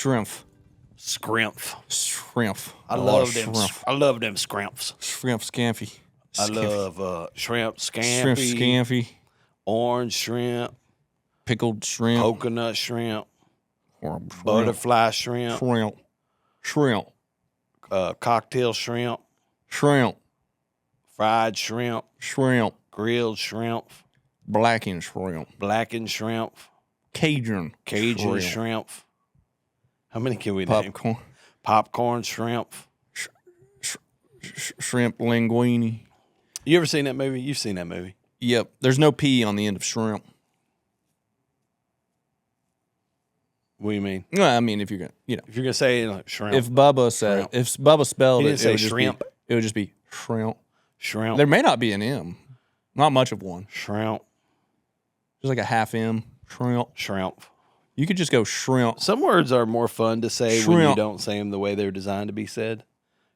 Shrimp. Scrimp. Shrimp. I love them. I love them scrimps. Shrimp scampi. I love shrimp scampi. Shrimp scampi. Orange shrimp. Pickled shrimp. Coconut shrimp. Shrimp. Butterfly shrimp. Shrimp. Shrimp. Cocktail shrimp. Shrimp. Fried shrimp. Shrimp. Grilled shrimp. Blackened shrimp. Blackened shrimp. Cajun Shrimp. How many can we Popcorn. name? Popcorn shrimp. Shrimp linguine. You ever seen that movie? You've seen that movie. Yep. There's no P on the end of shrimp. What do you mean? No, I mean if you're gonna, if you're gonna say like, shrimp. If Bubba said, if Bubba spelled He it, didn't say shrimp. It would just be shrimp. Shrimp. There may not be an M. Not much of one. Shrimp. Just like a half M. Shrimp. Shrimp. You could just go shrimp. Some words are more fun to say when you Shrimp. don't say them the way they're designed to be said.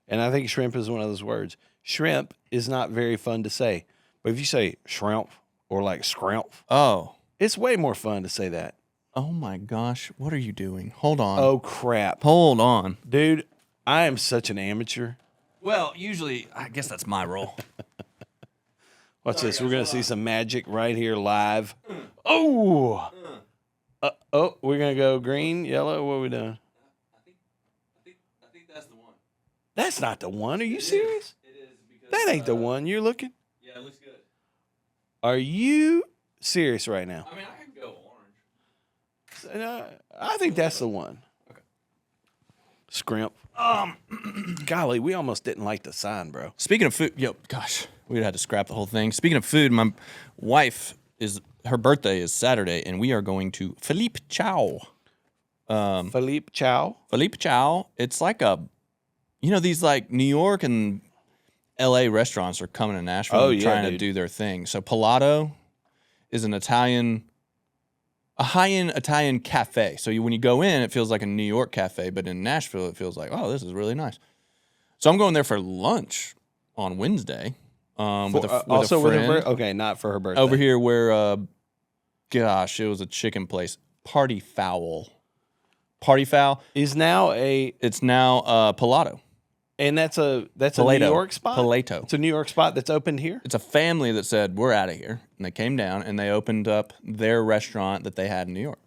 And I think shrimp is one of those words. Shrimp is not very fun to say. But if you say shrimp or like scrimp, Oh. it's way more fun to say that. Oh my gosh. What are you doing? Hold on. Oh, crap. Hold on. Dude, I am such an amateur. Well, usually, I guess that's my role. Watch this. We're going to see some magic right here live. Oh! We're going to go green, yellow. What are we doing? I think that's the one. That's not the one. Are you serious? It is because That ain't the one. You're looking? Yeah, it looks good. Are you serious right now? I mean, I could go orange. I think that's the one. Okay. Scrimp. Golly, we almost didn't like the sign, bro. Speaking of food, gosh, we'd had to scrap the whole thing. Speaking of food, my wife her birthday is Saturday, and we are going to Philippe Chow. Philippe Chow. Philippe Chow. It's like these like New York and L.A. restaurants are coming to Nashville and trying to do their thing. So Palato is a high-end Italian cafe. So when you go in, it feels like a New York cafe, but in Nashville, it feels like, oh, this is really nice. So I'm going there for lunch on Wednesday. With a friend. Okay, not for her birthday. Over here where, it was a chicken place. Party Fowl. Is now It's now Palato. And that's a Palato. New York spot? Palato. It's a New York spot that's opened here? It's a family that said, we're out of here. And they came down and they opened up their restaurant that they had in New York.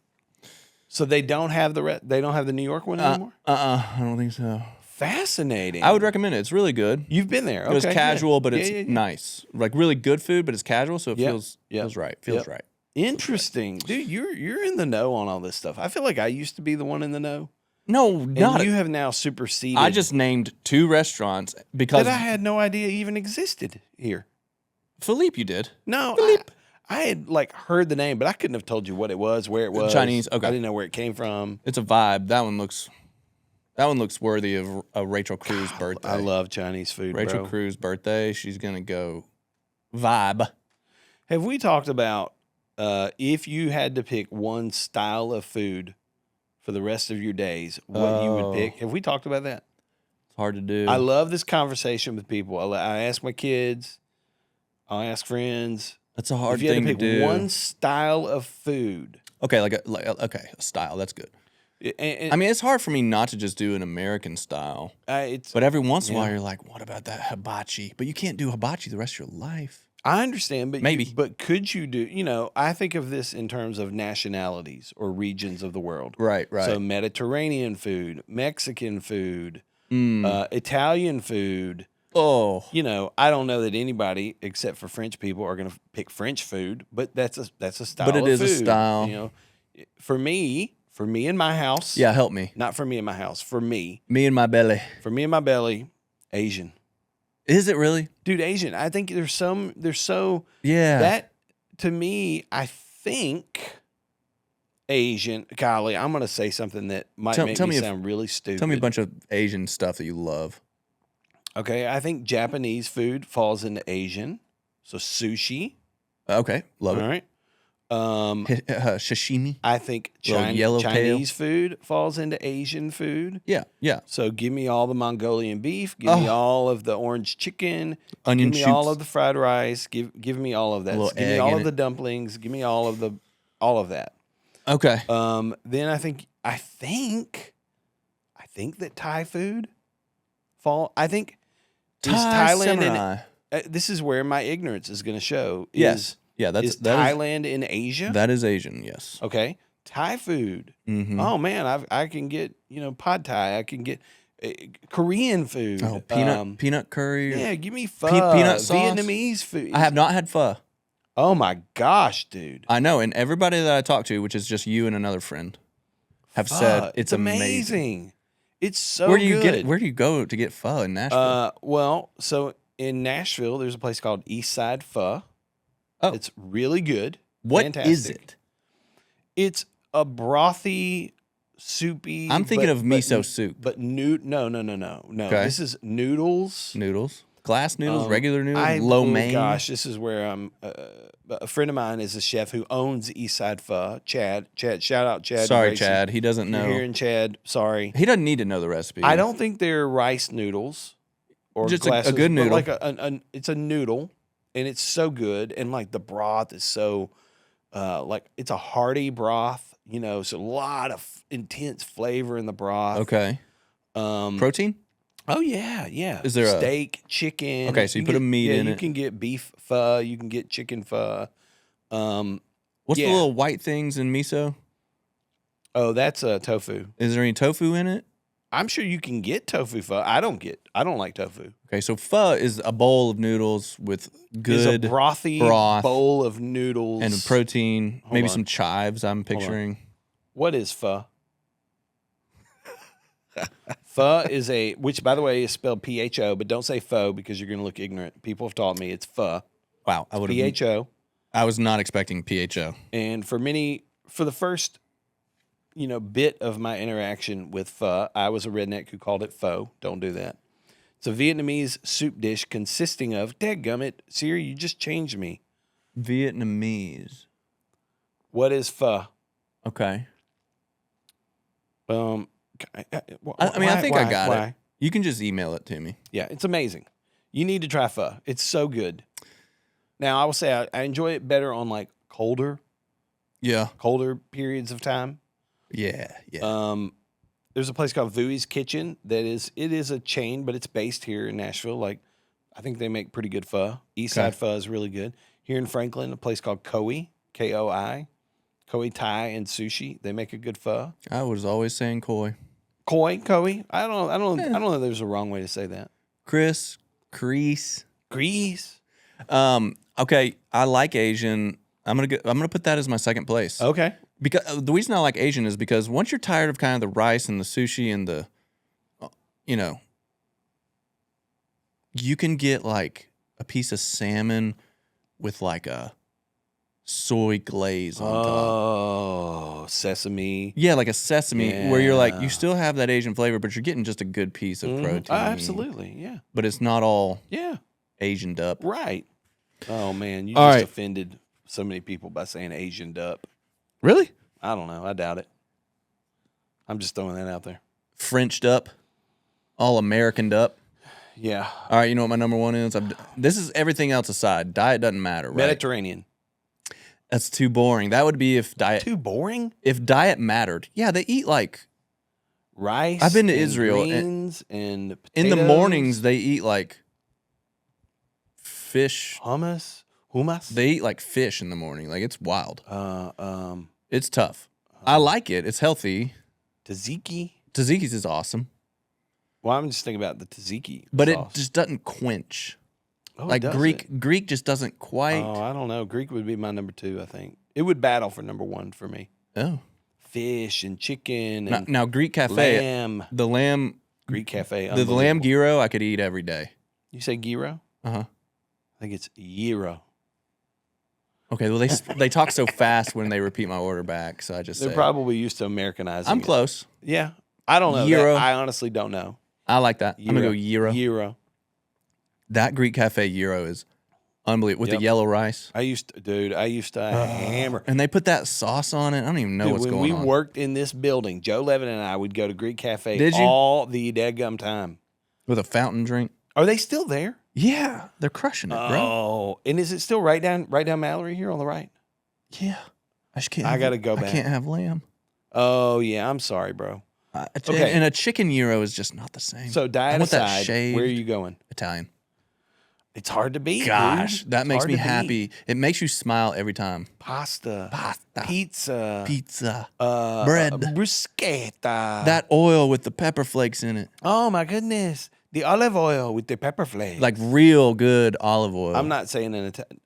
So they don't have the New York one anymore? I don't think so. Fascinating. I would recommend it. It's really good. You've been there. Okay, It was casual, but it's yeah. nice. Like really good food, but it's casual, so it feels right. Feels right. Interesting. Dude, you're in the know on all this stuff. I feel like I used to be the one in the know. No, not you have now superseded. I just named 2 restaurants because that I had no idea even existed here. Philippe, you did. No, I had like heard the name, but I couldn't have told you what it was, where it was. Chinese. Okay, I didn't know where it came from. It's a vibe. That one looks worthy of a Rachel Cruz birthday. I love Chinese food. Rachel Cruz birthday. She's gonna go vibe. Have we talked about if you had to pick one style of food for the rest of your days, what you would pick? Have we talked about that? It's hard to do. I love this conversation with people. I ask my kids. I'll ask friends. That's a hard thing to do. If you had to pick one style of food. Okay, a style. That's good. And, I mean, it's hard for me not to just do an American style. But every once in a while, you're like, what about that hibachi? But you can't do hibachi the rest of your life. I understand, but maybe. But could you do, I think of this in terms of nationalities or regions of the world. Right. So Mediterranean food, Mexican food, Italian food. Oh. I don't know that anybody except for French people are going to pick French food, but that's a style But it of is food, a style. For me in my house. Yeah, help me. Not for me in my house. For me. Me and my belly. For me in my belly, Asian. Is it really? Dude, Asian. I think there's so yeah. That to me, I think Asian. Golly, I'm gonna say something that might make me sound really stupid. Tell me a bunch of Asian stuff that you love. Okay, I think Japanese food falls into Asian. So sushi. Okay, love it. All right. Sashimi. I think Chinese food falls into Asian food. Yeah. So give me all the Mongolian beef. Give me all of the orange chicken. Onion Give me shoots. all of the fried rice. Give me all of that. Give me all of the dumplings. Give me all of that. Okay. Then I think think that Thai food fall. I think is Thai Thailand samurai. this is where my ignorance is going to show. Yes. Yeah, Is Thailand in Asia? That is Asian, yes. Okay. Thai food. Mm-hmm. Oh man, I can get, pad Thai. I can get Korean food. Oh, peanut curry. Yeah, give me pho. Peanut sauce. Vietnamese food. I have not had pho. Oh my gosh, dude. I know, and everybody that I talk to, which is just you and another friend, have said it's amazing. It's so where do you good. Where do you go to get pho in Nashville? Well, so in Nashville, there's a place called East Side Pho. Oh. It's really good. What Fantastic. is it? It's a brothy, soupy. I'm thinking of miso soup. But no. Okay. This is noodles. Noodles. Glass noodles, regular noodles, lo mein. Gosh, this is where a friend of mine is a chef who owns East Side Pho. Chad, shout out Chad. Sorry, Grayson. Chad. He doesn't know. You're here in Chad. Sorry. He doesn't need to know the recipe. I don't think they're rice noodles or just glasses, a good noodle. Like it's a noodle, and it's so good, and like the broth is so, like it's a hearty broth. So a lot of intense flavor in the broth. Okay. Protein? Oh yeah. Is there steak, chicken? Okay, so you put a meat in it. You can get beef pho. You can get chicken pho. What's the little white things in miso? Oh, that's tofu. Is there any tofu in it? I'm sure you can get tofu pho. I don't like tofu. Okay, so pho is a bowl of noodles with good a brothy broth bowl of noodles and protein, maybe on. some chives. I'm picturing. What is pho? Pho is which by the way is spelled PHO, but don't say pho because you're going to look ignorant. People have taught me it's pho. Wow, I would have PHO. I was not expecting PHO. And for the first, bit of my interaction with pho, I was a redneck who called it pho. Don't do that. It's a Vietnamese soup dish consisting of, dadgummit, Siri, you just changed me. Vietnamese. What is pho? Okay. I think I got it. You can just email it to me. Yeah, it's amazing. You need to try pho. It's so good. Now, I will say I enjoy it better on like colder periods of time. Yeah. There's a place called Vui's Kitchen it is a chain, but it's based here in Nashville. Like, I think they make pretty good pho. East Side Pho is really good. Here in Franklin, a place called Koi, Koi, Koi Thai and Sushi. They make a good pho. I was always saying koi. Koi. I don't know if there's a wrong way to say that. Grease. Okay, I like Asian. I'm gonna put that as my second place. Okay. Because the reason I like Asian is because once you're tired of kind of the rice and the sushi and the, you can get like a piece of salmon with like a soy glaze on top. Oh, sesame. Yeah, like a sesame where you're like, you still have that Asian flavor, but you're getting just a good piece of protein. Absolutely, yeah. But it's not all Asianed up. Right. Oh, man, you all just offended so many people by saying Asianed up. Really? I don't know. I doubt it. I'm just throwing that out there. Frenched up. All Americaned up. Yeah. All right, you know what my number one is? This is everything else aside. Diet doesn't matter, right? Mediterranean. That's too boring. That would be if diet... Too boring? If diet mattered. Yeah, they eat like... rice. I've been to Israel. Greens and potatoes. In the mornings, they eat like fish. Hummus? They eat like fish in the morning. Like, it's wild. It's tough. I like it. It's healthy. Tzatziki's is awesome. Well, I'm just thinking about the tzatziki but sauce. It just doesn't quench. Oh, like Greek just doesn't quite. Oh, I don't know. Greek would be my number 2, I think. It would battle for number 1 for me. Oh. Fish and chicken and now Greek Cafe. Lamb. The lamb. Greek Cafe. The lamb gyro I could eat every day. You say gyro? Uh-huh. I think it's gyro. Okay, well, they talk so fast when they repeat my order back, so I just They're probably used to Americanizing I'm it. close. Yeah. I don't know. Gyro. I honestly don't know. I like that. I'm going to go gyro. Gyro. That Greek Cafe gyro is unbelievable. With the yellow rice. I used to hammer. And they put that sauce on it. I don't even know what's going on. When we worked in this building, Joe Levin and I would go to Greek Cafe Did you? all the dadgum time. With a fountain drink. Are they still there? Yeah. They're crushing it, bro. Oh. And is it still right down Mallory here on the right? Yeah. I just can't. I got to go back. I can't have lamb. Oh, yeah. I'm sorry, bro. Okay. And a chicken gyro is just not the same. So diet I want that aside, shaved where are you going? Italian. It's hard to beat, Gosh, dude. that It's makes hard me to beat. happy. It makes you smile every time. Pasta, Pasta, pizza, bread, bruschetta. that oil with the pepper flakes in it. Oh my goodness, the olive oil with the pepper flakes. Like real good olive oil. I'm not saying an Italian.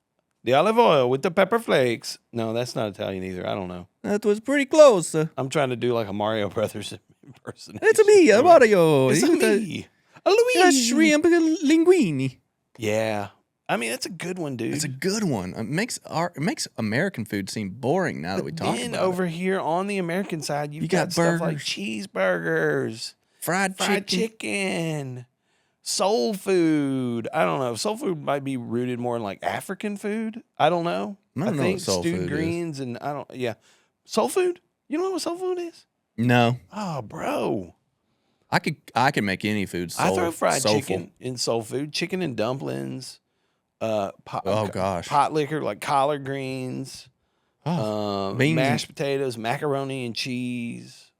The olive oil with the pepper flakes. No, that's not Italian either. I don't know. That was pretty close. I'm trying to do like a Mario Brothers impersonation. It's a me, a Mario. It's a me, a Luigi. A shrimp linguine. Yeah. I mean, that's a good one, dude. It's a good one. It makes American food seem boring now that we talk about over it. here on the American side, you've You got got stuff like burgers. cheeseburgers, Fried chicken, soul food. I don't know. Soul food might be rooted more in like African food. I don't know. I don't know think what soul stewed food is. greens and yeah. Soul food? You don't know what soul food is? No. Oh, bro. I could make any food I throw fried soulful. chicken in soul food, chicken and dumplings. Oh gosh. Pot liquor like collard greens, Beans mashed potatoes, macaroni and cheese.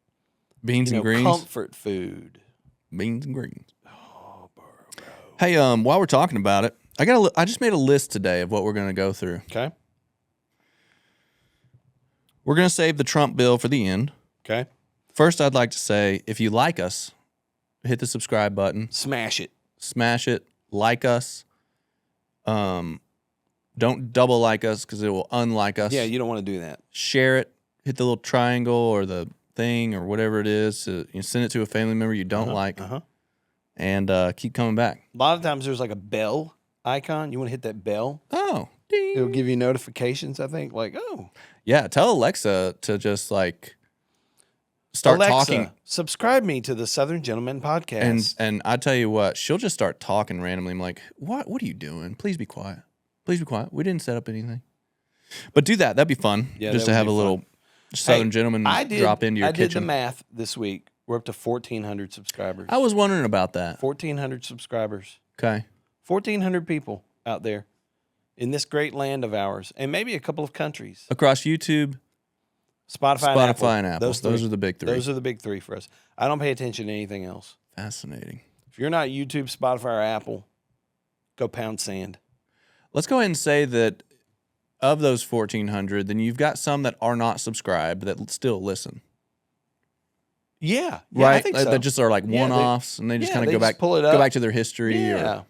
Beans and greens. Comfort food. Beans and greens. Oh, bro. Hey, while we're talking about it, I just made a list today of what we're gonna go through. Okay. We're gonna save the Trump bill for the end. Okay. First, I'd like to say, if you like us, hit the subscribe button, Smash it. smash it, like us. Don't double like us because it will unlike us. Yeah, you don't want to do that. Share it. Hit the little triangle or the thing or whatever it is. Send it to a family member you don't like, and keep coming back. A lot of times there's like a bell icon. You want to hit that bell. Oh, ding. It'll give you notifications, I think. Like, oh. Yeah, tell Alexa to just like start Alexa, talking. subscribe me to the Southern Gentleman podcast. And I tell you what, she'll just start talking randomly. I'm like, what are you doing? Please be quiet. Please be quiet. We didn't set up anything. But do that. That'd be fun. Yeah, just that to would have be a little fun. Southern Gentleman drop into your I did the kitchen. math this week. We're up to 1,400 subscribers. I was wondering about that. 1,400 subscribers. Okay. 1,400 people out there in this great land of ours, and maybe a couple of countries. Across YouTube, Spotify and Apple. Those are the big three. Those are the big three for us. I don't pay attention to anything else. Fascinating. If you're not YouTube, Spotify, or Apple, go pound sand. Let's go ahead and say that of those 1,400, then you've got some that are not subscribed that still listen. Yeah, Right? I think so. That just are like Yeah, one-offs, and they just kind of they go just back, pull it go up. back to their history, Yeah, or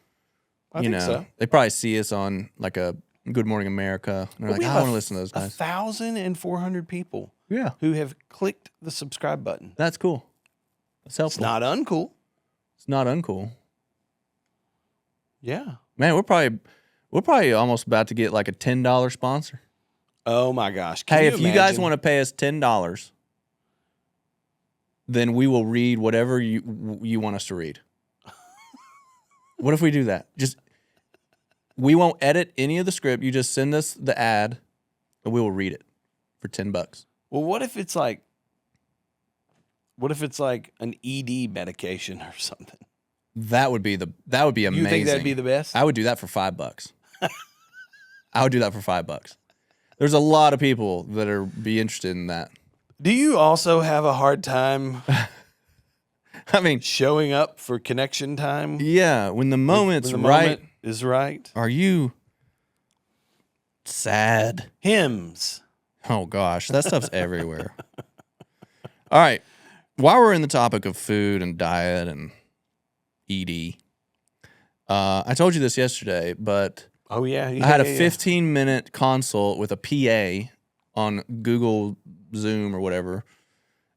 I think so. they probably see us on like a Good Morning America, and they're like, I want to listen to those guys. 1,400 people Yeah, who have clicked the subscribe button. that's cool. That's helpful. It's not uncool. It's not uncool. Yeah. Man, we're probably almost about to get like a $10 sponsor. Oh my gosh. Hey, if you guys want to pay us $10, then we will read whatever you want us to read. What if we do that? We won't edit any of the script. You just send us the ad, and we will read it for $10. Well, what if it's like an ED medication or something? That would be amazing. You think that'd be the best? I would do that for $5. I would do that for $5. There's a lot of people that are be interested in that. Do you also have a hard time I mean, showing up for connection time? yeah, when the moment's When the right, moment is right. are you sad? Hymns. Oh gosh, that stuff's everywhere. All right, while we're in the topic of food and diet and ED, I told you this yesterday, but Oh yeah. I had a 15-minute consult with a PA on Google Zoom or whatever,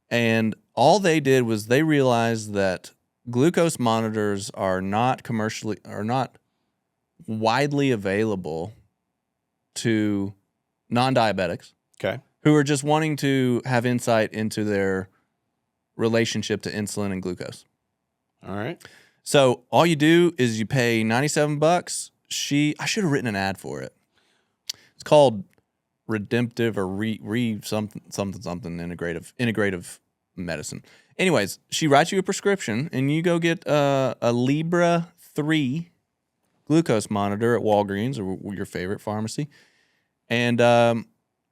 and all they did was they realized that glucose monitors are not widely available to non-diabetics Okay. who are just wanting to have insight into their relationship to insulin and glucose. All right. So all you do is you pay $97. I should have written an ad for it. It's called Redemptive or something integrative medicine. Anyways, she writes you a prescription and you go get a Libra 3 glucose monitor at Walgreens or your favorite pharmacy. And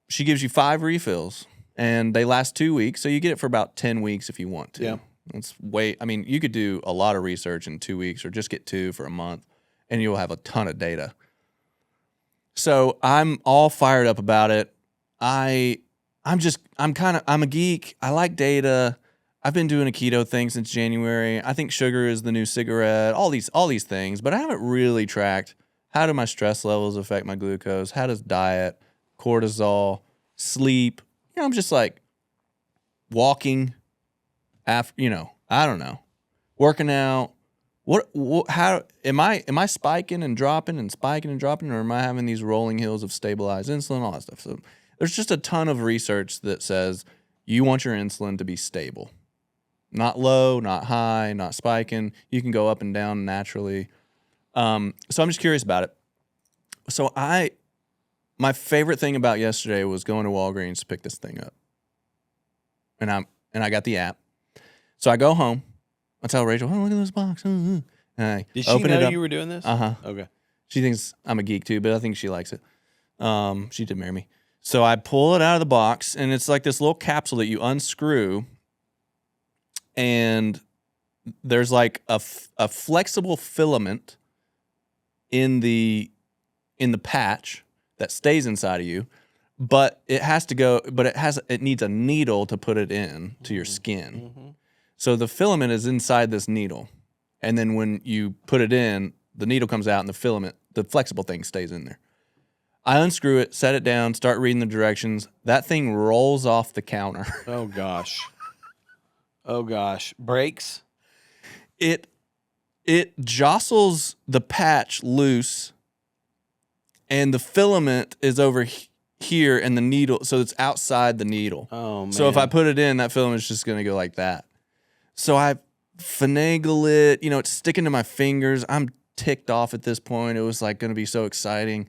she gives you 5 refills and they last 2 weeks. So you get it for about 10 weeks if you want to. Yeah. It's I mean, you could do a lot of research in 2 weeks or just get 2 for a month, and you'll have a ton of data. So I'm all fired up about it. I'm a geek. I like data. I've been doing a keto thing since January. I think sugar is the new cigarette, all these things, but I haven't really tracked how do my stress levels affect my glucose? How does diet, cortisol, sleep? I'm just like walking after, I don't know, working out. How am I spiking and dropping, or am I having these rolling hills of stabilized insulin, all that stuff? So there's just a ton of research that says you want your insulin to be stable. Not low, not high, not spiking. You can go up and down naturally. So I'm just curious about it. So my favorite thing about yesterday was going to Walgreens to pick this thing up. And I got the app. So I go home. I tell Rachel, oh, look at this box. And I Did she open know it up. you were doing this? Uh-huh. Okay. She thinks I'm a geek too, but I think she likes it. She did marry me. So I pull it out of the box, and it's like this little capsule that you unscrew, and there's like a flexible filament in the patch that stays inside of you, but it needs a needle to put it in to your skin. Mm-hmm. So the filament is inside this needle, and then when you put it in, the needle comes out, and the flexible thing stays in there. I unscrew it, set it down, start reading the directions. That thing rolls off the counter. Oh gosh. Oh gosh. Breaks? It jostles the patch loose, and the filament is over here, and the needle, so it's outside the needle. Oh man. So if I put it in, that filament's just gonna go like that. So I finagle it, it's sticking to my fingers. I'm ticked off at this point. It was like gonna be so exciting.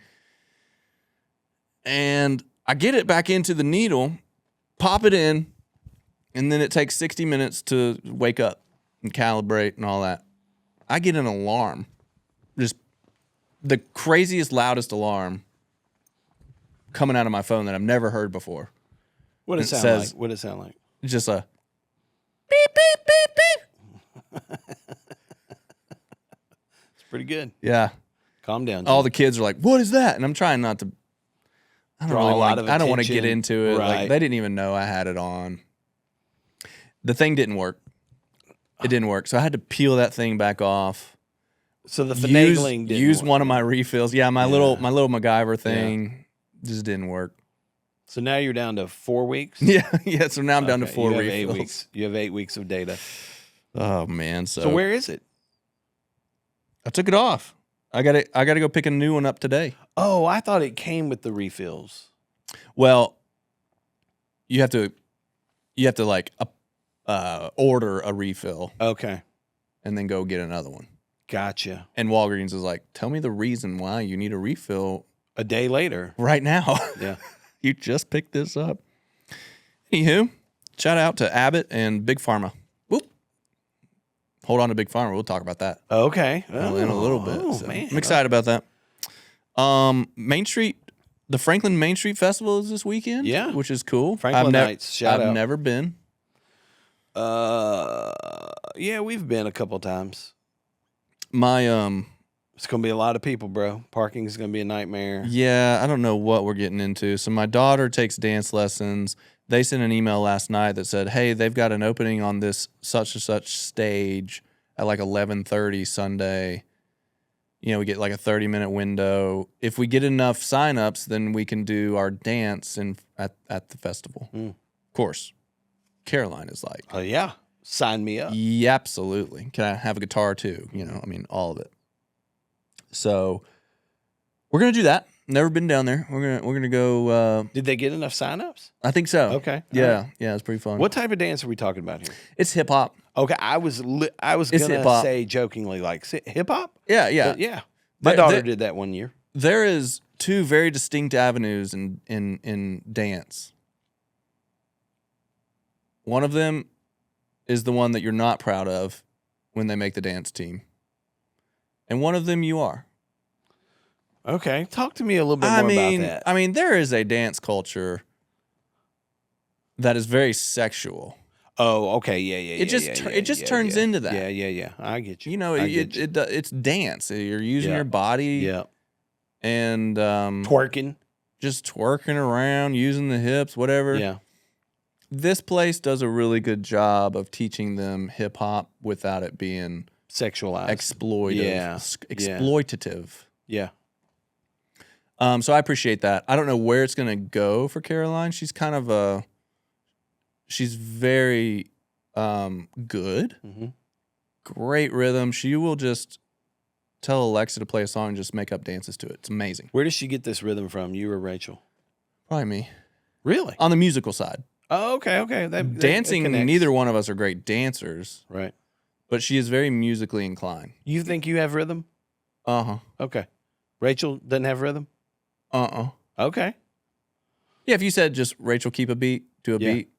And I get it back into the needle, pop it in, and then it takes 60 minutes to wake up and calibrate and all that. I get an alarm, just the craziest, loudest alarm coming out of my phone that I've never heard before. What does it sound like? What does it sound like? It's just a beep, beep, beep, beep. It's pretty good. Yeah. Calm down. All the kids are like, what is that? And I'm trying not to. I don't want to get into it. Right. Like, they didn't even know I had it on. The thing didn't work. It didn't work. So I had to peel that thing back off. So the finagling didn't use work. one of my refills. Yeah, my little MacGyver thing just didn't work. So now you're down to 4 weeks? Yeah. So now I'm down to 4 you have refills. 8 weeks. You have 8 weeks of data. Oh man. So where is it? I took it off. I got to go pick a new one up today. Oh, I thought it came with the refills. Well, you have to like order a refill. Okay. And then go get another one. Gotcha. And Walgreens is like, tell me the reason why you need a refill a day later. Right now. Yeah. You just picked this up. Anywho, shout out to Abbott and Big Pharma. Whoop. Hold on to Big Pharma. We'll talk about that Okay. in a little bit. Oh, So man. I'm excited about that. Main Street, the Franklin Main Street Festival is this weekend. Yeah. Which is cool. Franklin Nights. Shout out. I've never been. Yeah, we've been a couple times. It's gonna be a lot of people, bro. Parking is gonna be a nightmare. Yeah, I don't know what we're getting into. So my daughter takes dance lessons. They sent an email last night that said, hey, they've got an opening on this such and such stage at like 11:30 Sunday. We get like a 30-minute window. If we get enough signups, then we can do our dance at the festival. Of course, Caroline is like, Oh yeah, sign me up. yeah, absolutely. Can I have a guitar too? All of it. So we're gonna do that. Never been down there. We're gonna go. Did they get enough signups? I think so. Okay. Yeah, All right. yeah, it's pretty fun. What type of dance are we talking about here? It's hip hop. Okay, I was It's gonna hip-hop. say jokingly like hip hop. Yeah. Yeah. My There- daughter there- did that one year. There is two very distinct avenues in dance. One of them is the one that you're not proud of when they make the dance team, and one of them you are. Okay, talk to me a little bit more about that. I mean, there is a dance culture that is very sexual. Oh, okay, yeah. It just turns into that. Yeah. I get you. You know, it's dance. You're using your body. Yeah. And Twerking. just twerking around, using the hips, whatever. Yeah. This place does a really good job of teaching them hip hop without it being Sexualized. Exploitative. Yeah. So I appreciate that. I don't know where it's gonna go for Caroline. She's kind of she's very good. Mm-hmm. Great rhythm. She will just tell Alexa to play a song and just make up dances to it. It's amazing. Where does she get this rhythm from? You or Rachel? Probably me. Really? On the musical side. Oh, okay. Dancing, that connects. neither one of us are great dancers. Right. But she is very musically inclined. You think you have rhythm? Uh-huh. Okay. Rachel doesn't have rhythm? Uh-uh. Okay. Yeah, if you said just Rachel keep a beat, do a beat,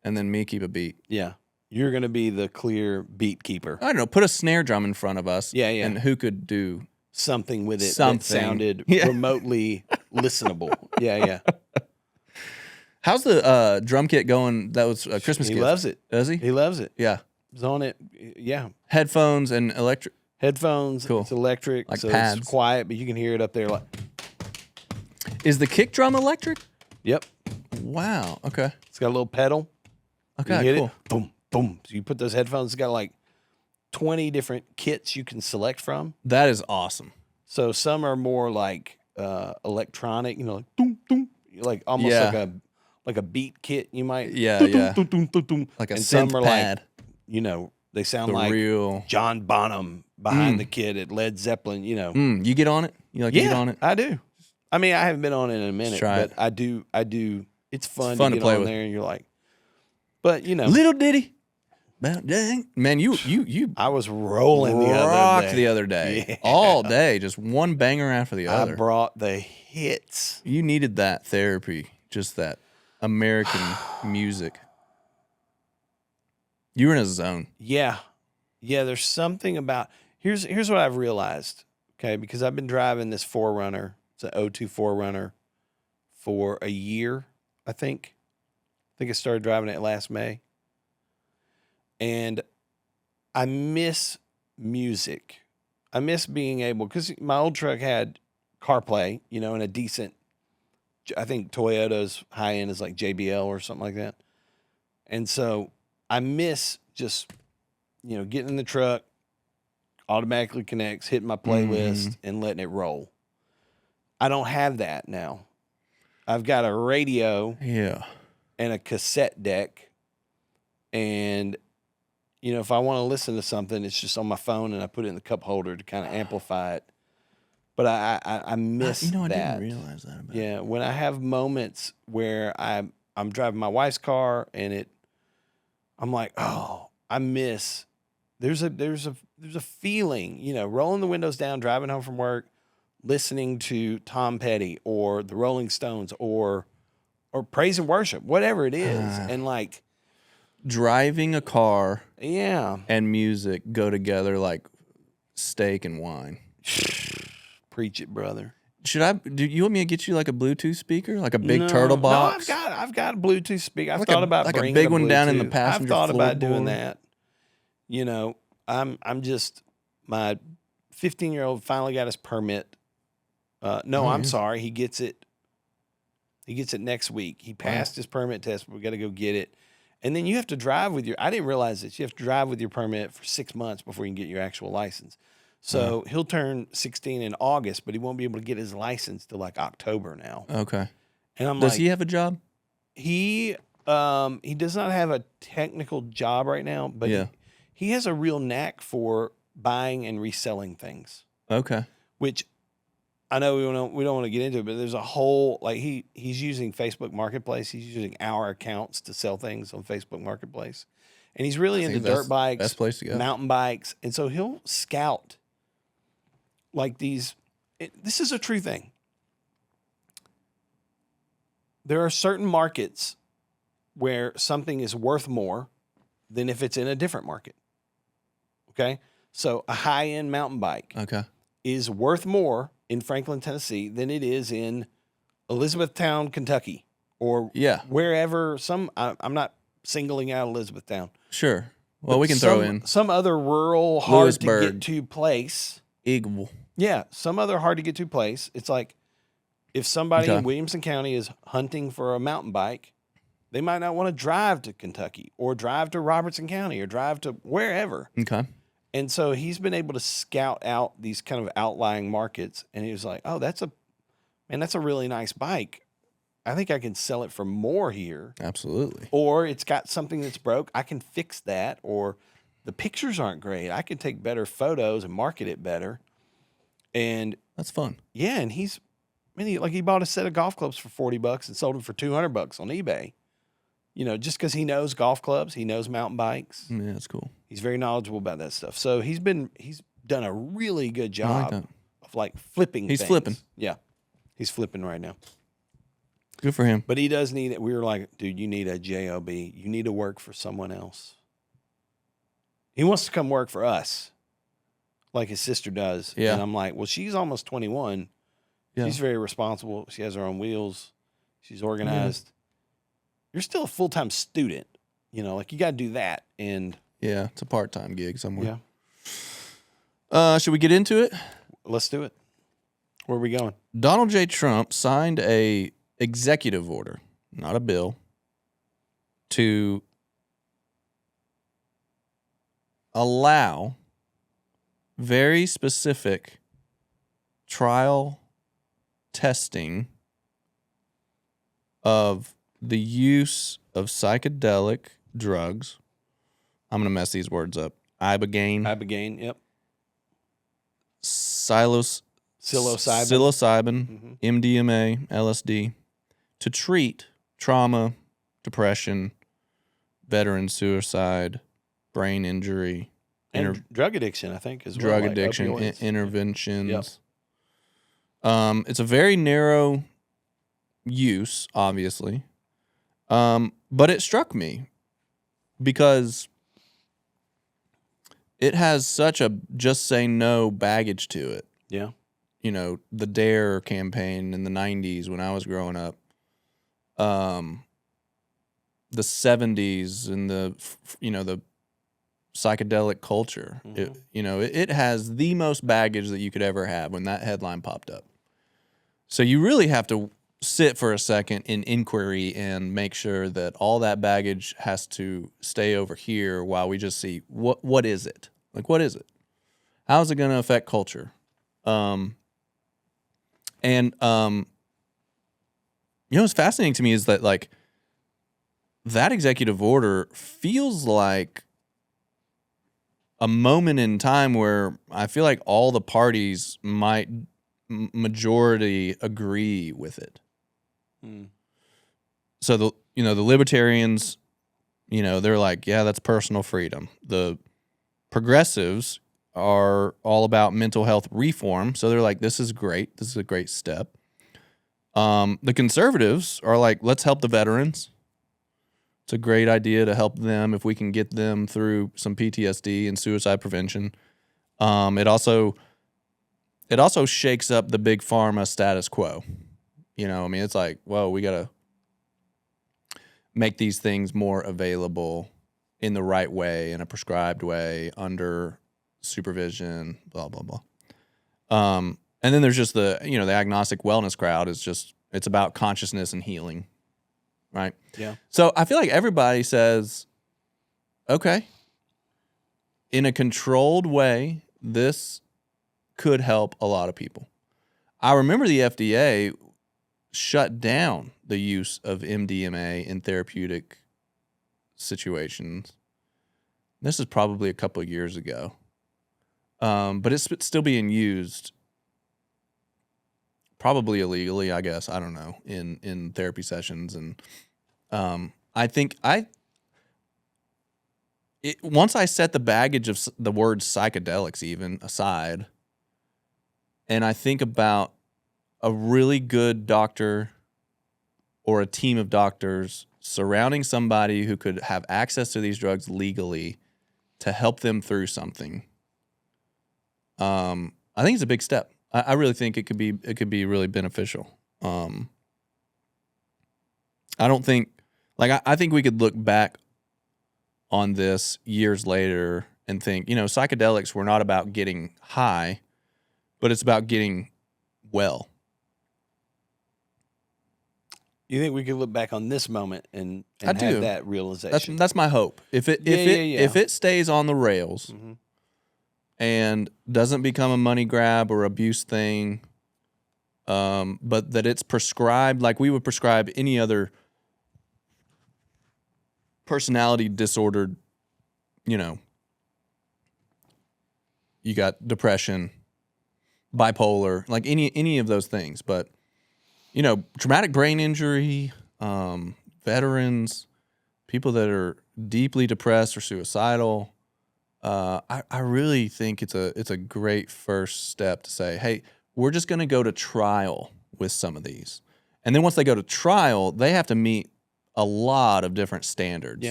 and then me keep a beat. Yeah. You're going to be the clear beat keeper. I don't know, put a snare drum in front of us. Yeah. And who could do something with it something. that sounded remotely listenable. Yeah. How's the drum kit going? That was a Christmas gift. He loves it. Does he? He loves it. Yeah. He's on it. Yeah. Headphones and electric. Headphones. Cool. It's electric. Like so pads. It's quiet, but you can hear it up there. Like, Is the kick drum electric? yep. Wow. Okay. It's got a little pedal. Okay, you hit cool. it, boom, boom. So you put those headphones. It's got like 20 different kits you can select from. That is awesome. So some are more like electronic, like doom, doom, like almost like a beat kit. You might Yeah. doom, doom, doom, doom. Like a and synth some are pad. like they sound The like real John Bonham behind the kid at Led Zeppelin. You get on it? You like to get on it? I do. I mean, I haven't been on it in a minute, try but it. I do. It's fun, fun to to get play on with. there, and you're like, but Little ditty. Dang. Man, you I was rolling rocked the the other other day. Yeah. All day. Just one banger after the other. I brought the hits. You needed that therapy. Just that American music. You were in a zone. Yeah. There's something about here's what I've realized. Okay, because I've been driving this 4Runner. It's an 02 4Runner for a year, I think. I started driving it last May. And I miss music. I miss being able, because my old truck had CarPlay, and a decent, I think Toyota's high end is like JBL or something like that. And so I miss just, getting in the truck, automatically connects, hitting my playlist and letting it roll. I don't have that now. I've got a radio and a cassette deck. And, if I want to listen to something, it's just on my phone and I put it in the cup holder to kind of amplify it. But I miss that. I didn't realize that about it. When I have moments where I'm driving my wife's car and I'm like, oh, I miss. There's a feeling, rolling the windows down, driving home from work, listening to Tom Petty or the Rolling Stones or praise and worship, whatever it is, and like driving a car, and music go together like steak and wine. Preach it, brother. Do you want me to get you like a Bluetooth speaker, like a big turtle box? No, I've got a Bluetooth speaker. I've like thought about like bringing a big one down in the Bluetooth. passenger I've thought about floorboard. doing that. I'm just my 15-year-old finally got his permit. I'm sorry, he gets it. He gets it next week. He passed his permit test, but we got to go get it. And then you have to drive with I didn't realize this. You have to drive with your permit for 6 months before you can get your actual license. So he'll turn 16 in August, but he won't be able to get his license till like October now. Okay. And Does he have a job? He does not have a technical job right now, but he has a real knack for buying and reselling things. Okay. Which I know we don't want to get into it, but there's a whole he's using Facebook Marketplace. He's using our accounts to sell things on Facebook Marketplace. And he's really into dirt bikes, best place to go. Mountain bikes. And so he'll scout like these. This is a true thing. There are certain markets where something is worth more than if it's in a different market. Okay? So a high-end mountain bike is worth more in Franklin, Tennessee than it is in Elizabethtown, Kentucky, or Yeah. wherever. I'm not singling out Elizabethtown. Sure. Well, But we can throw in some other rural, hard to Lewisburg. get to place. Eagle. Yeah, some other hard to get to place. It's like if somebody Okay. in Williamson County is hunting for a mountain bike, they might not want to drive to Kentucky or drive to Robertson County or drive to wherever. Okay. And so he's been able to scout out these kind of outlying markets. And he was like, oh, that's a really nice bike. I think I can sell it for more here. Absolutely. Or it's got something that's broke. I can fix that. Or the pictures aren't great. I can take better photos and market it better. And That's fun. yeah, and he bought a set of golf clubs for $40 and sold them for $200 on eBay. You know, just because he knows golf clubs, he knows mountain bikes. Yeah, that's cool. He's very knowledgeable about that stuff. So he's done a really good I like job that. of like flipping. He's things. flipping. Yeah, he's flipping right now. Good for him. But he does need it. We were like, dude, you need a job. You need to work for someone else. He wants to come work for us, like his sister does. Yeah. And I'm like, well, she's almost 21. Yeah. She's very responsible. She has her own wheels. She's organized. You're still a full-time student. You know, like you got to do that. And Yeah, it's a part-time gig somewhere. yeah, Should we get into it? let's do it. Where are we going? Donald J. Trump signed a executive order, not a bill, to allow very specific trial testing of the use of psychedelic drugs. I'm going to mess these words up. Ibogaine, Yep. psilocybin, Psilocybin. MDMA, LSD, to treat trauma, depression, veteran suicide, brain injury, And drug addiction, I think, as well. drug like addiction, opioids. interventions. Yep. It's a very narrow use, obviously, but it struck me because it has such a just say no baggage to it. Yeah. You know, the DARE campaign in the 90s when I was growing up, the 70s and the psychedelic culture. It has the most baggage that you could ever have when that headline popped up. So you really have to sit for a second in inquiry and make sure that all that baggage has to stay over here while we just see what is it? Like, what is it? How is it going to affect culture? What's fascinating to me is that, like, that executive order feels like a moment in time where I feel like all the parties might majority agree with it. So the libertarians, they're like, yeah, that's personal freedom. The progressives are all about mental health reform. So they're like, this is great. This is a great step. The conservatives are like, let's help the veterans. It's a great idea to help them if we can get them through some PTSD and suicide prevention. It also shakes up the big pharma status quo. It's like, whoa, we got to make these things more available in the right way, in a prescribed way, under supervision, blah, blah, blah. And then there's just the agnostic wellness crowd it's about consciousness and healing, right? Yeah. So I feel like everybody says, okay, in a controlled way, this could help a lot of people. I remember the FDA shut down the use of MDMA in therapeutic situations. This is probably a couple of years ago. But it's still being used, probably illegally, I guess. I don't know, in therapy sessions. And I think once I set the baggage of the word psychedelics even aside, and I think about a really good doctor or a team of doctors surrounding somebody who could have access to these drugs legally to help them through something, I think it's a big step. I really think it could be really beneficial. I don't think, like, I think we could look back on this years later and think, psychedelics were not about getting high, but it's about getting well. You think we could look back on this moment and I have do. that realization? That's my hope. If it stays on the rails and doesn't become a money grab or abuse thing, but that it's prescribed like we would prescribe any other personality disordered, you got depression, bipolar, like any of those things. But, traumatic brain injury, veterans, people that are deeply depressed or suicidal, I really think it's a great first step to say, hey, we're just going to go to trial with some of these. And then once they go to trial, they have to meet a lot of different standards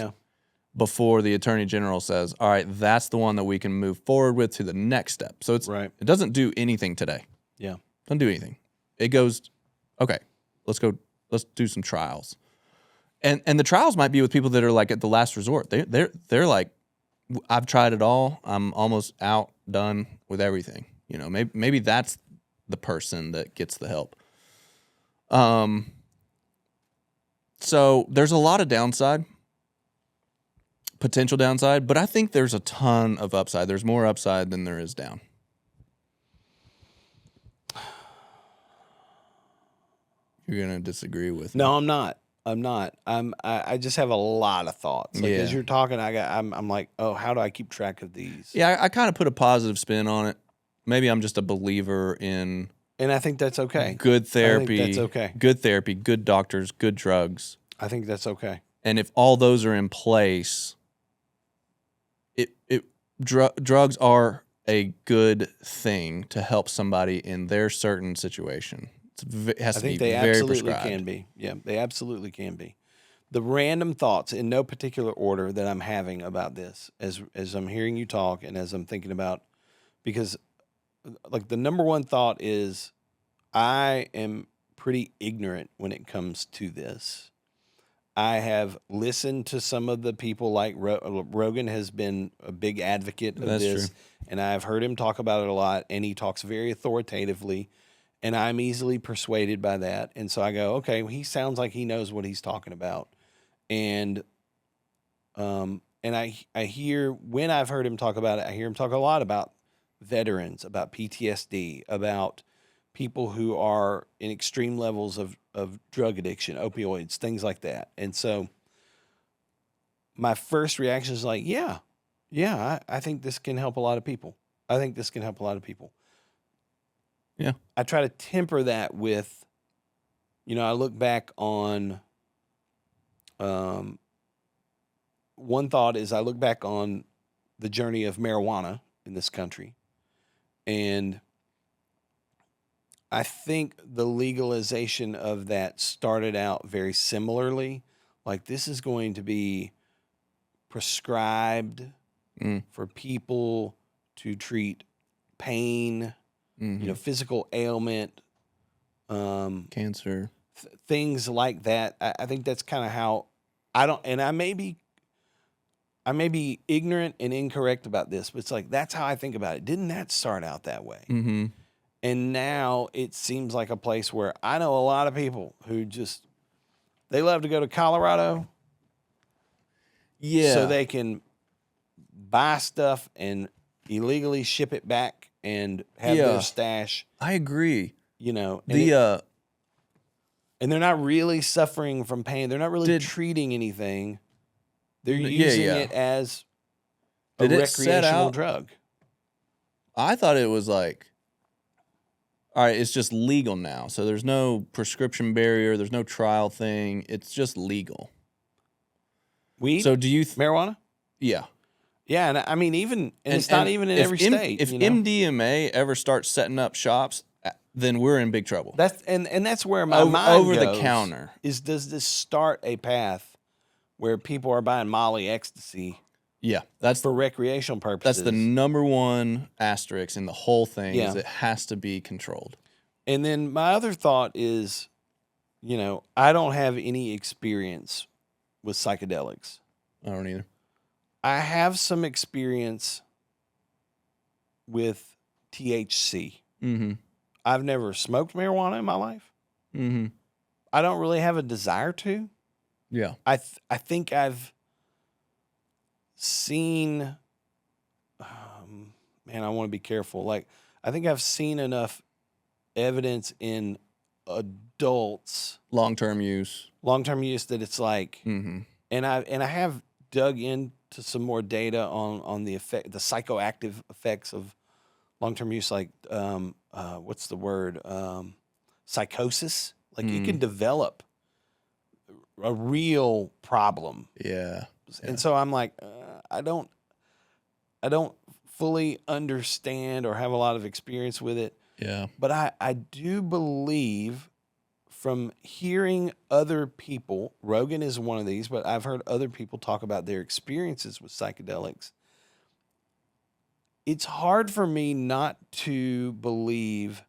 before the attorney general says, all right, that's the one that we can move forward with to the next step. So it doesn't do anything today. Yeah. Doesn't do anything. It goes, okay, let's do some trials. And the trials might be with people that are like at the last resort. They're like, I've tried it all. I'm almost done with everything. Maybe that's the person that gets the help. So there's a lot of potential downside, but I think there's a ton of upside. There's more upside than there is down. You're gonna disagree with me. No, I'm not. I just have a lot of thoughts. Like as you're talking, I'm like, oh, how do I keep track of these? Yeah, I kind of put a positive spin on it. Maybe I'm just a believer in. And I think that's okay. Good therapy. I think that's okay. Good therapy, good doctors, good drugs. I think that's okay. And if all those are in place, drugs are a good thing to help somebody in their certain situation. It has to be very prescribed. Can be. Yeah, they absolutely can be. The random thoughts in no particular order that I'm having about this as I'm hearing you talk and as I'm thinking about, because like the number one thought is I am pretty ignorant when it comes to this. I have listened to some of the people like Rogan has been a big advocate of this. True. And I've heard him talk about it a lot, and he talks very authoritatively, and I'm easily persuaded by that. And so I go, okay, well, he sounds like he knows what he's talking about. And I hear, when I've heard him talk about it, I hear him talk a lot about veterans, about PTSD, about people who are in extreme levels of drug addiction, opioids, things like that. And so my first reaction is like, I think this can help a lot of people. Yeah. I try to temper that with, I look back on, one thought is I look back on the journey of marijuana in this country. And I think the legalization of that started out very similarly. Like this is going to be prescribed for people to treat pain, physical ailment, cancer, things like that. I think that's kind of how I may be ignorant and incorrect about this, but it's like, that's how I think about it. Didn't that start out that way? Mm-hmm. And now it seems like a place where I know a lot of people who they love to go to Colorado. Yeah. So they can buy stuff and illegally ship it back and have their stash. I agree. And they're not really suffering from pain. They're not really treating anything. They're using it as a recreational drug. I thought it was like, all right, it's just legal now. So there's no prescription barrier. There's no trial thing. It's just legal. Weed? So do you... marijuana? Yeah. Yeah, and I mean, it's not even in every state. If MDMA ever starts setting up shops, then we're in big trouble. That's where my mind over goes, the counter. Does this start a path where people are buying Molly ecstasy? Yeah, that's for recreational purposes. That's the number one asterisk in the whole thing. Is it has to be controlled. And then my other thought is, you know, I don't have any experience with psychedelics. I don't either. I have some experience with THC. Mm-hmm. I've never smoked marijuana in my life. Mm-hmm. I don't really have a desire to. Yeah. I think I've seen, man, I want to be careful. Like, I think I've seen enough evidence in adults, Long-term use. long-term use, that it's like, Mm-hmm. and I have dug into some more data on the effect, the psychoactive effects of long-term use, like what's the word? Psychosis. Like it can develop a real problem. Yeah. And so I'm like, I don't fully understand or have a lot of experience with it. Yeah. But I do believe, from hearing other people, Rogan is one of these, but I've heard other people talk about their experiences with psychedelics. It's hard for me not to believe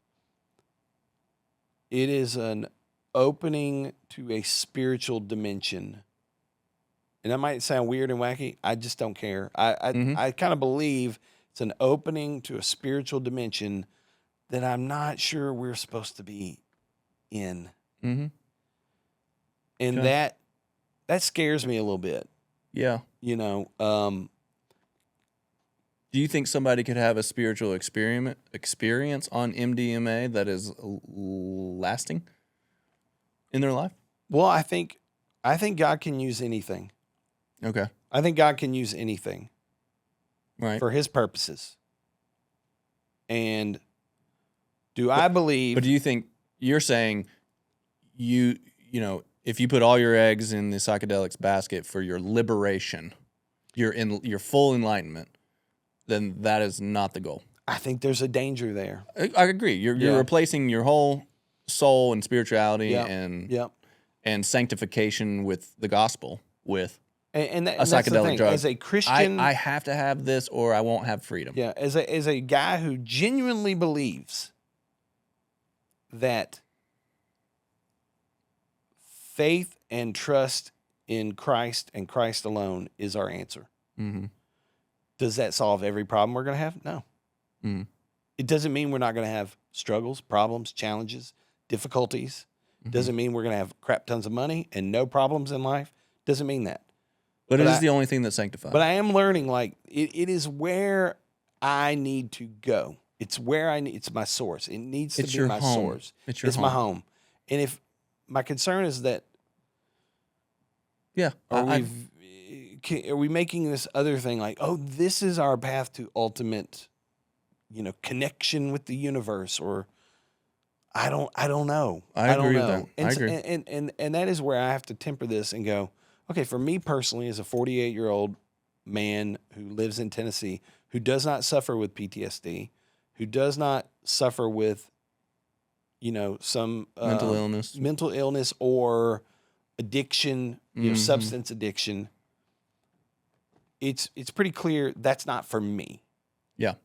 it is an opening to a spiritual dimension. And that might sound weird and wacky. I just don't care. I kind of believe it's an opening to a spiritual dimension that I'm not sure we're supposed to be in. Mm-hmm. And Okay. that scares me a little bit. Yeah. You know, Do you think somebody could have a spiritual experience on MDMA that is lasting in their life? well, I think God can use anything. Okay. I think God can use anything Right. for his purposes. And do I believe, But do you think you're saying you know, if you put all your eggs in the psychedelics basket for your liberation, your full enlightenment, then that is not the goal? I think there's a danger there. I agree. You're Yeah. replacing your whole soul and spirituality Yep. and Yep. sanctification with the gospel with And a that's the psychedelic thing. drug. As a Christian, I have to have this or I won't have freedom. yeah, as a guy who genuinely believes that faith and trust in Christ and Christ alone is our answer. Mm-hmm. Does that solve every problem we're going to have? No. Mm-hmm. It doesn't mean we're not going to have struggles, problems, challenges, difficulties. Doesn't mean we're going to have crap tons of money and no problems in life. Doesn't mean that. But it is the only thing that sanctifies. But I am learning, like, it is where I need to go. It's where it's my source. It needs to be my source. It's my home. And if my concern is that, yeah, are we making this other thing like, oh, this is our path to ultimate, connection with the universe, or I don't know. I agree with that. And, I agree. And that is where I have to temper this and go, okay, for me personally, as a 48-year-old man who lives in Tennessee, who does not suffer with PTSD, who does not suffer with, some mental illness or addiction, substance addiction, it's pretty clear that's not for me. Yeah.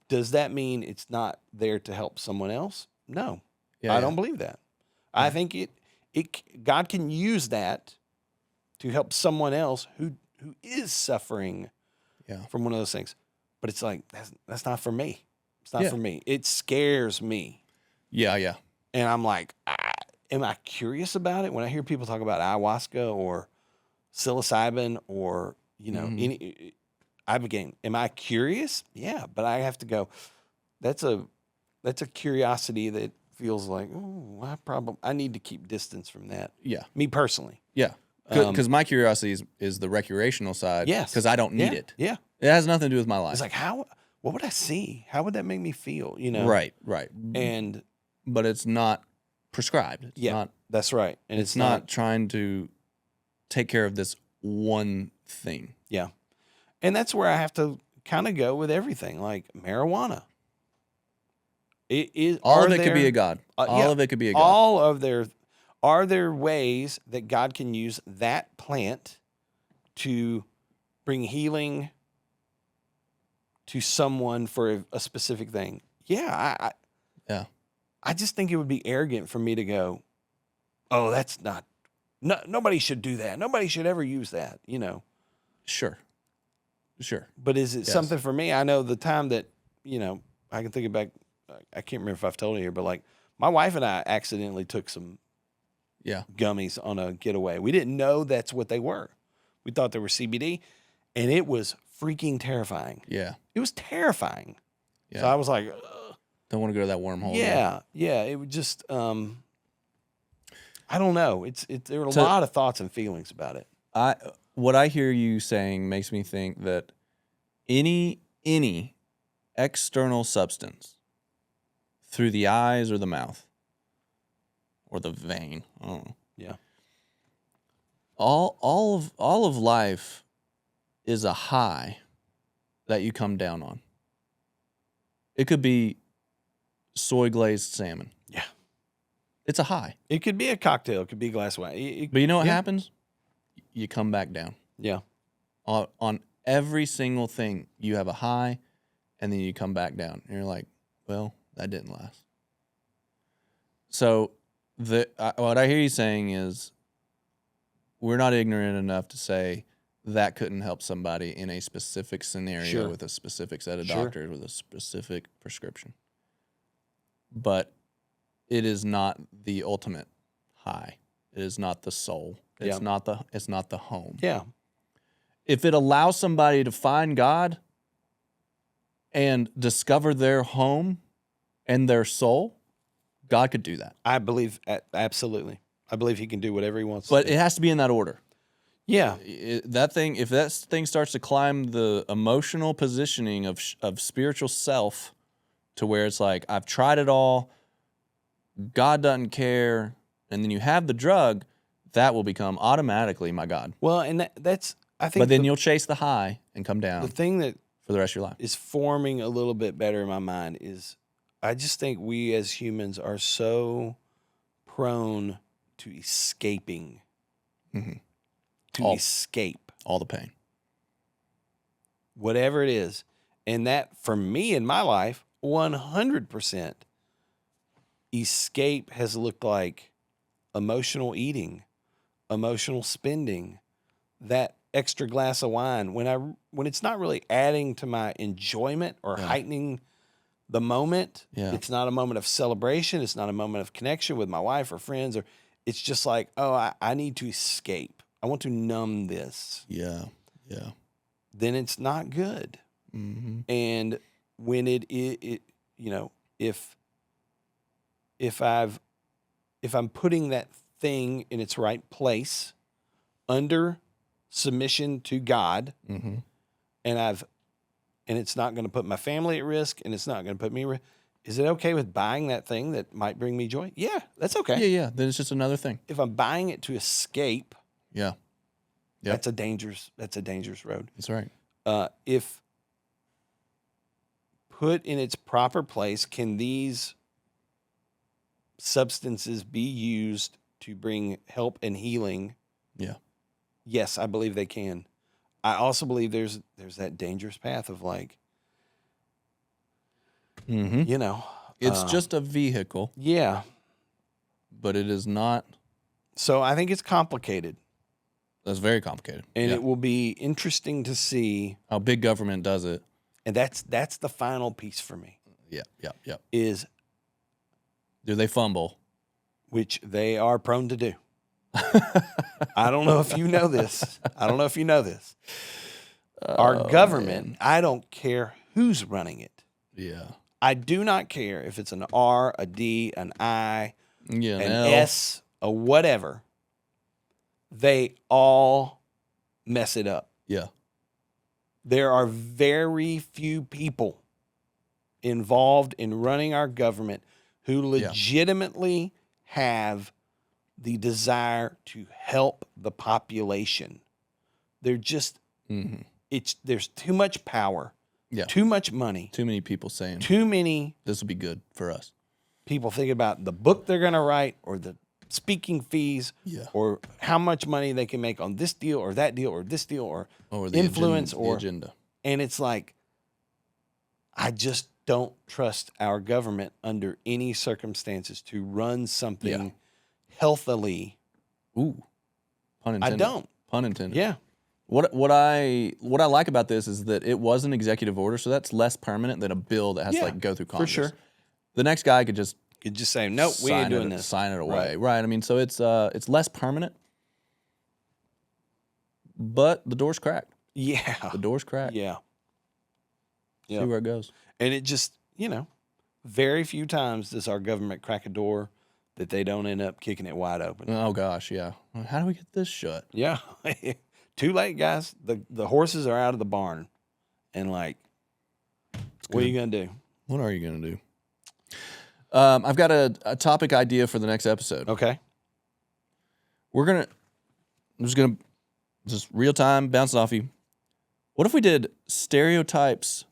Does that mean it's not there to help someone else? No, Yeah, I don't believe that. I think God can use that to help someone else who is suffering from one of those things. But it's like, that's not for me. It's not for me. It scares me. Yeah, yeah. And I'm like, am I curious about it? When I hear people talk about ayahuasca or psilocybin or, am I curious? Yeah, but I have to go, that's a curiosity that feels like, oh, I need to keep distance from that. Yeah. Me personally. Yeah. Because my curiosity is the recreational side. Yes. Because I don't need it. Yeah. It has nothing to do with my life. It's like, what would I see? How would that make me feel? Right. But it's not prescribed. It's not, that's right. And it's not trying to take care of this one thing. Yeah. And that's where I have to kind of go with everything, like marijuana. All of it could be a god. All of it could be a god. Are there ways that God can use that plant to bring healing to someone for a specific thing? Yeah. I just think it would be arrogant for me to go, oh, that's not, no, nobody should do that. Nobody should ever use that, you know. Sure. But is it Yes. something for me? I know the time that, you know, I can think back, I can't remember if I've told you here, but like my wife and I accidentally took some Yeah. gummies on a getaway. We didn't know that's what they were. We thought they were CBD, and it was freaking terrifying. Yeah. It was terrifying. Yeah. So I was like, ugh. Don't want to go to that wormhole. Yeah, yeah. It would just, I don't know. There were a So- lot of thoughts and feelings about it. What I hear you saying makes me think that any external substance through the eyes or the mouth or the vein, I don't know. Yeah. All of life is a high that you come down on. It could be soy glazed salmon. Yeah. It's a high. It could be a cocktail. It could be a glass of wine. But you know what Yeah. happens? You come back down. Yeah. On every single thing, you have a high, and then you come back down. And you're like, well, that didn't last. So what I hear you saying is we're not ignorant enough to say that couldn't help somebody in a specific scenario Sure. with a specific set of Sure. doctors with a specific prescription. But it is not the ultimate high. It is not the soul. It's Yeah. not the home. Yeah. If it allows somebody to find God and discover their home and their soul, God could do that. I believe, absolutely. I believe he can do whatever he wants But to do. it has to be in that order. Yeah. If that thing starts to climb the emotional positioning of spiritual self to where it's like, I've tried it all, God doesn't care, and then you have the drug, that will become automatically my God. Well, and that's, I think, But then you'll chase the high and come down the thing that for the rest of your life. is forming a little bit better in my mind is I just think we as humans are so prone to escaping, Mhm. to escape All the pain. whatever it is. And that, for me in my life, 100% escape has looked like emotional eating, emotional spending, that extra glass of wine when it's not really adding to my enjoyment or Yeah. heightening the moment. Yeah. It's not a moment of celebration. It's not a moment of connection with my wife or friends, or it's just like, oh, I need to escape. I want to numb this. Yeah. Yeah. Then it's not good. Mm-hmm. And when it you know, if I'm putting that thing in its right place under submission to God, Mm-hmm. and it's not going to put my family at risk, and it's not going to put me at risk, is it okay with buying that thing that might bring me joy? Yeah, that's okay. Yeah. Then it's just another thing. If I'm buying it to escape, Yeah. Yep. that's a dangerous road. That's right. If put in its proper place, can these substances be used to bring help and healing? Yeah. Yes, I believe they can. I also believe there's that dangerous path of like, Mm-hmm. you know, It's just a vehicle, yeah. but it is not. So I think it's complicated, That's very complicated. and Yeah. it will be interesting to see. How big government does it. And that's the final piece for me, Yeah. is Do they fumble? which they are prone to do. I don't know if you know this. Our government, man. I don't care who's running it. Yeah. I do not care if it's an R, a D, an I, Yeah. an L. S, a whatever. They all mess it up. Yeah. There are very few people involved in running our government who legitimately have the desire to help the population. They're just, Mm-hmm. there's too much power, Yeah. too much money, Too many people saying too many this will be good for us. people thinking about the book they're going to write, or the speaking fees, Yeah. or how much money they can make on this deal or that deal or this deal, or Or the influence, agenda, or the agenda. and it's like, I just don't trust our government under any circumstances to run something healthily. Ooh, pun intended. I don't. Pun intended. Yeah. What I like about this is that it was an executive order, so that's less permanent than a bill that has to like go through Congress. For sure. The next guy could just say, nope, we ain't doing this. Sign it away. Right. I mean, so it's less permanent, but the door's cracked. Yeah. The door's cracked. Yeah. See where it goes. And it just, very few times does our government crack a door that they don't end up kicking it wide open. Oh gosh, yeah. How do we get this shut? Yeah. Too late, guys. The horses are out of the barn. And what are you going to do? What are you going to do? I've got a topic idea for the next episode. Okay. I'm just going to just real time bounce off you. What if we did stereotypes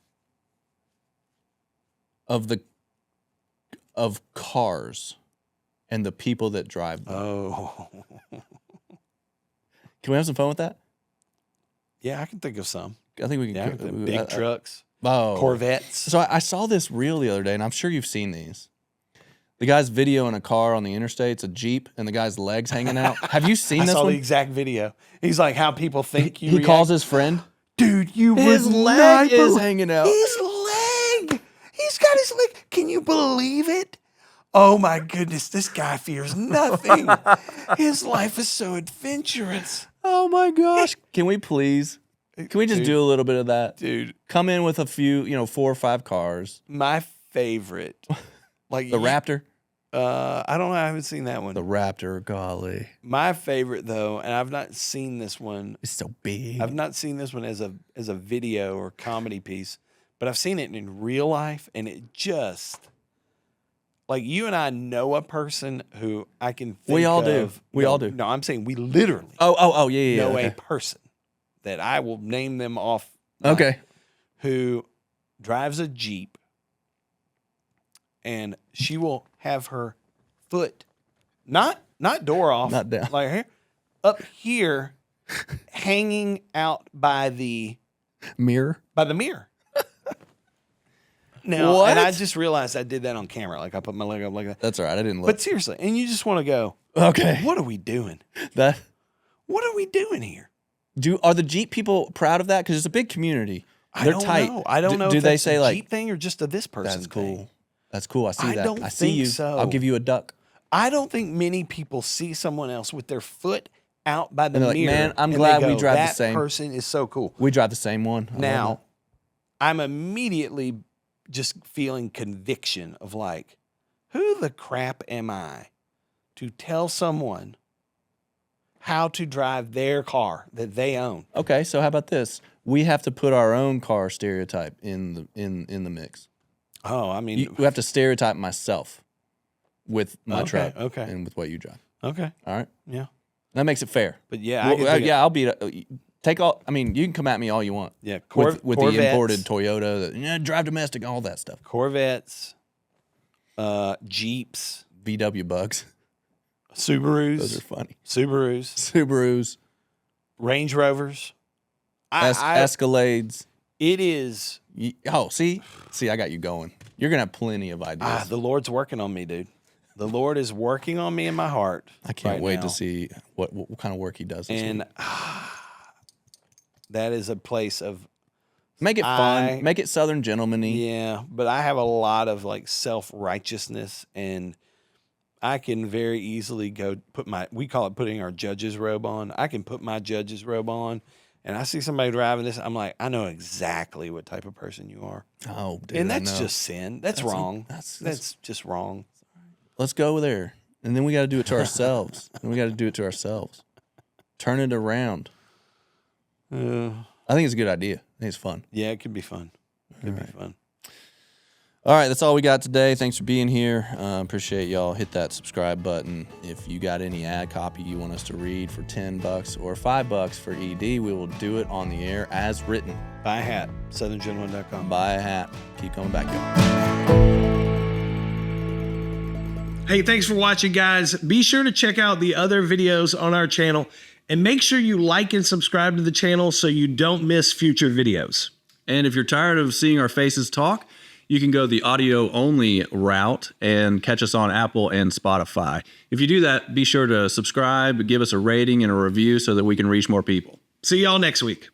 of cars and the people that drive them? Oh. Can we have some fun with that? Yeah, I can think of some. I think we can. Big trucks. Oh. Corvettes. So I saw this reel the other day, and I'm sure you've seen these. The guy's videoing a car on the interstate. It's a Jeep, and the guy's legs hanging out. Have you seen this one? I saw the exact video. He's like, how people think He calls his friend. Dude, his leg is hanging out. His leg. He's got his leg. Can you believe it? Oh, my goodness. This guy fears nothing. His life is so adventurous. Oh, my gosh. Can we please? Can we just do a little bit of that? Dude. Come in with a few, 4 or 5 cars. My favorite. The Raptor? I don't know. I haven't seen that one. The Raptor, golly. My favorite, though, and I've not seen this one. It's so big. I've not seen this one as a video or comedy piece, but I've seen it in real life, and it just, you and I know a person who I can think We all of. do. We all do. No, I'm saying we literally yeah. know Okay. a person that I will name them off. Okay. Who drives a Jeep, and she will have her foot not door off, Not down. like here, up here, hanging out by the Mirror? mirror. Now, What? and I just realized I did that on camera. I put my leg up like that. That's all right. I didn't look. But seriously, and you just want to go, Okay. what are we doing? What are we doing here? Are the Jeep people proud of that? Because it's a big community. I They're don't tight. know. I don't know Do if they that's say a Jeep thing or just a this person that's cool. thing. That's cool. I see I that. don't I see think you. so. I'll give you a duck. I don't think many people see someone else with their foot out by the And they're mirror. like, man, I'm and glad they we go, drive the that same. person is so cool. We drive the same one. I love Now, I'm immediately just feeling conviction of who the crap am I to tell someone how to drive their car that they own? that. Okay, so how about this? We have to put our own car stereotype in the mix. Oh, I mean, We have to stereotype myself with my truck okay. and with what you drive. Okay. All right? Yeah. That makes it fair. But yeah, I'll beat it. Take all. I mean, you can come at me all you want. Yeah, with the Corvettes. imported Toyota, drive domestic, all that stuff. Corvettes, Jeeps, VW bugs. Subarus. Those are funny. Subarus, Range Rovers. Escalades. It is. See, I got you going. You're gonna have plenty of ideas. The Lord's working on me, dude. The Lord is working on me in my heart. I can't wait now. to see what kind of work he does. This And week. that is a place of. Make it fun. Make it Southern gentleman-y. Yeah, but I have a lot of self-righteousness, and I can very easily go we call it putting our judge's robe on. I can put my judge's robe on, and I see somebody driving this. I'm like, I know exactly what type of person you are. Oh, dude, And that's just sin. That's wrong. That's just wrong. Let's go there. And then we got to do it to ourselves. Turn it around. I think it's a good idea. I think it's fun. Yeah, it could be fun. Be fun. All right, that's all we got today. Thanks for being here. Appreciate y'all. Hit that subscribe button. If you got any ad copy you want us to read for $10 or $5 for ED, we will do it on the air as written. Buy a hat, southerngentleman.com. Buy a hat. Keep coming back, y'all. Hey, thanks for watching, guys. Be sure to check out the other videos on our channel and make sure you like and subscribe to the channel so you don't miss future videos. And if you're tired of seeing our faces talk, you can go the audio only route and catch us on Apple and Spotify. If you do that, be sure to subscribe, give us a rating and a review so that we can reach more people. See y'all next week.